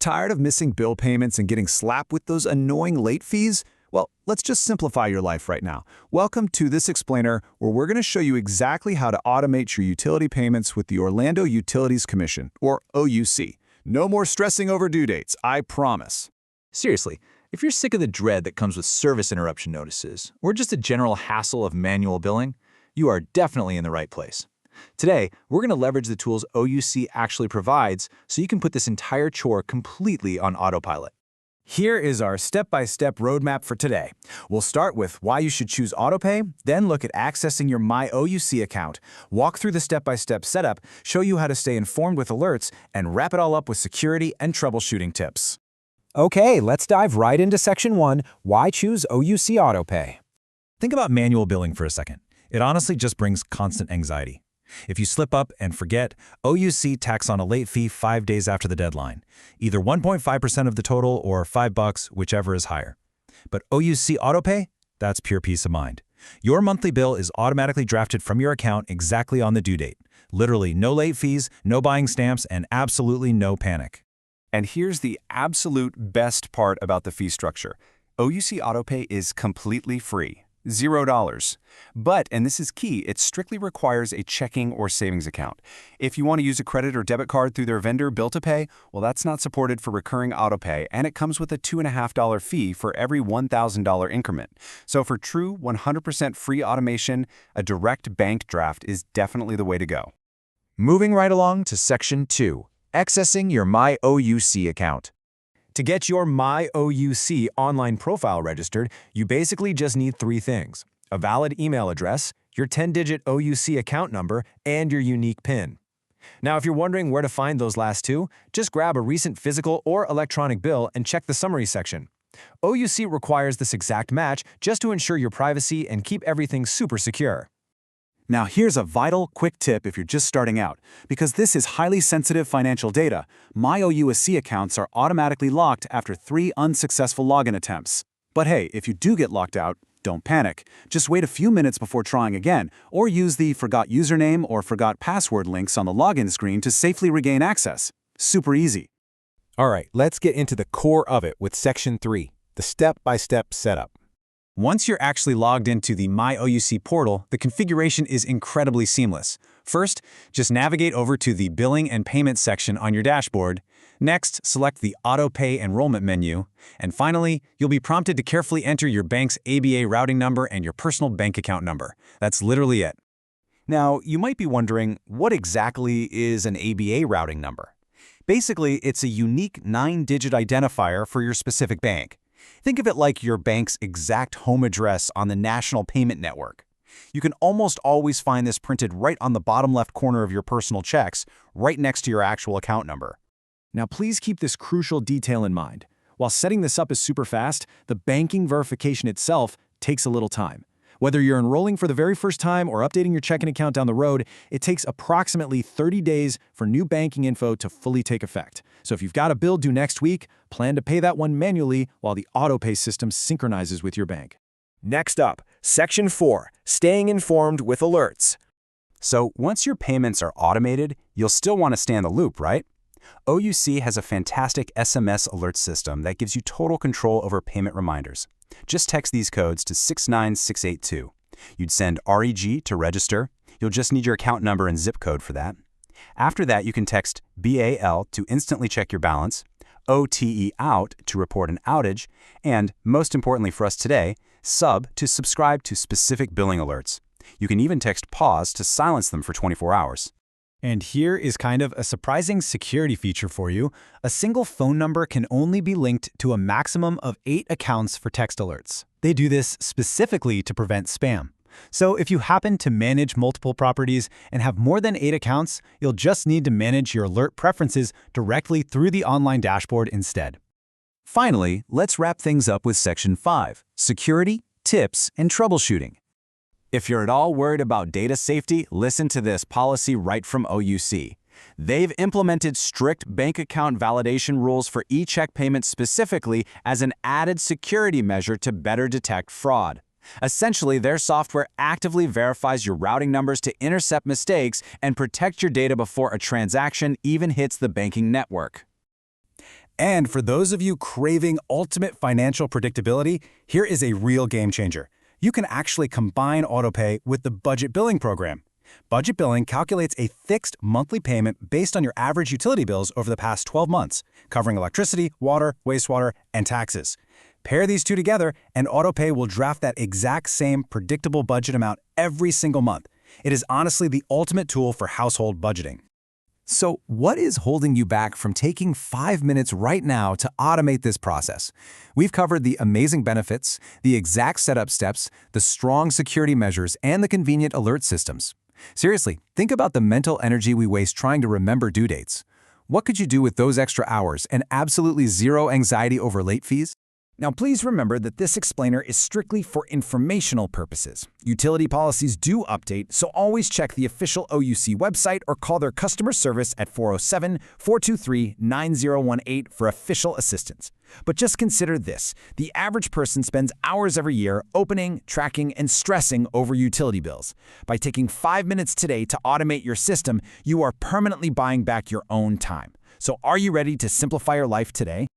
Tired of missing bill payments and getting slapped with those annoying late fees? Well, let's just simplify your life right now. Welcome to this explainer, where we're going to show you exactly how to automate your utility payments with the Orlando Utilities Commission, or OUC. No more stressing over due dates, I promise. Seriously, if you're sick of the dread that comes with service interruption notices, or just the general hassle of manual billing, you are definitely in the right place. Today, we're going to leverage the tools OUC actually provides so you can put this entire chore completely on autopilot. Here is our step-by-step roadmap for today. We'll start with why you should choose Autopay, then look at accessing your My OUC account, walk through the step-by-step setup, show you how to stay informed with alerts, and wrap it all up with security and troubleshooting tips. Okay, let's dive right into Section 1, Why Choose OUC Autopay. Think about manual billing for a second. It honestly just brings constant anxiety. If you slip up and forget, OUC tacks on a late fee 5 days after the deadline, either 1.5% of the total or $5, whichever is higher. But OUC Autopay? That's pure peace of mind. Your monthly bill is automatically drafted from your account exactly on the due date. Literally no late fees, no buying stamps, and absolutely no panic. And here's the absolute best part about the fee structure. OUC Autopay is completely free. $0. But, and this is key, it strictly requires a checking or savings account. If you want to use a credit or debit card through their vendor, Bill to Pay, well, that's not supported for recurring autopay, and it comes with a $2.50 fee for every $1,000 increment. So for true 100% free automation, a direct bank draft is definitely the way to go. Moving right along to Section 2, Accessing your My OUC account. To get your My OUC online profile registered, you basically just need 3 things: a valid email address, your 10-digit OUC account number, and your unique PIN. Now, if you're wondering where to find those last 2, just grab a recent physical or electronic bill and check the summary section. OUC requires this exact match just to ensure your privacy and keep everything super secure. Now here's a vital, quick tip if you're just starting out. Because this is highly sensitive financial data, My OUC accounts are automatically locked after 3 unsuccessful login attempts. But hey, if you do get locked out, don't panic. Just wait a few minutes before trying again, or use the Forgot Username or Forgot Password links on the login screen to safely regain access. Super easy. All right, let's get into the core of it with Section 3, the step-by-step setup. Once you're actually logged into the My OUC portal, the configuration is incredibly seamless. First, just navigate over to the Billing and Payment section on your dashboard. Next, select the Autopay Enrollment menu. And finally, you'll be prompted to carefully enter your bank's ABA routing number and your personal bank account number. That's literally it. Now, you might be wondering, what exactly is an ABA routing number? Basically, it's a unique 9-digit identifier for your specific bank. Think of it like your bank's exact home address on the national payment network. You can almost always find this printed right on the bottom left corner of your personal checks, right next to your actual account number. Now please keep this crucial detail in mind. While setting this up is super fast, the banking verification itself takes a little time. Whether you're enrolling for the very first time or updating your checking account down the road, it takes approximately 30 days for new banking info to fully take effect. So if you've got a bill due next week, plan to pay that one manually while the Autopay system synchronizes with your bank. Next up, Section 4, Staying Informed with Alerts. So once your payments are automated, you'll still want to stay in the loop, right? OUC has a fantastic SMS alert system that gives you total control over payment reminders. Just text these codes to 69682. You'd send REG to register. You'll just need your account number and zip code for that. After that, you can text BAL to instantly check your balance, OTE out to report an outage, and, most importantly for us today, sub to subscribe to specific billing alerts. You can even text pause to silence them for 24 hours. And here is kind of a surprising security feature for you. A single phone number can only be linked to a maximum of 8 accounts for text alerts. They do this specifically to prevent spam. So if you happen to manage multiple properties and have more than 8 accounts, you'll just need to manage your alert preferences directly through the online dashboard instead. Finally, let's wrap things up with Section 5, Security, Tips, and Troubleshooting. If you're at all worried about data safety, listen to this policy right from OUC. They've implemented strict bank account validation rules for e-check payments specifically as an added security measure to better detect fraud. Essentially, their software actively verifies your routing numbers to intercept mistakes and protect your data before a transaction even hits the banking network. And for those of you craving ultimate financial predictability, here is a real game changer. You can actually combine Autopay with the budget billing program. Budget billing calculates a fixed monthly payment based on your average utility bills over the past 12 months, covering electricity, water, wastewater, and taxes. Pair these two together, and Autopay will draft that exact same predictable budget amount every single month. It is honestly the ultimate tool for household budgeting. So what is holding you back from taking 5 minutes right now to automate this process? We've covered the amazing benefits, the exact setup steps, the strong security measures, and the convenient alert systems. Seriously, think about the mental energy we waste trying to remember due dates. What could you do with those extra hours and absolutely zero anxiety over late fees? Now, please remember that this explainer is strictly for informational purposes. Utility policies do update, so always check the official OUC website or call their customer service at 407-423-9018 for official assistance. But just consider this. The average person spends hours every year opening, tracking, and stressing over utility bills. By taking 5 minutes today to automate your system, you are permanently buying back your own time. So are you ready to simplify your life today?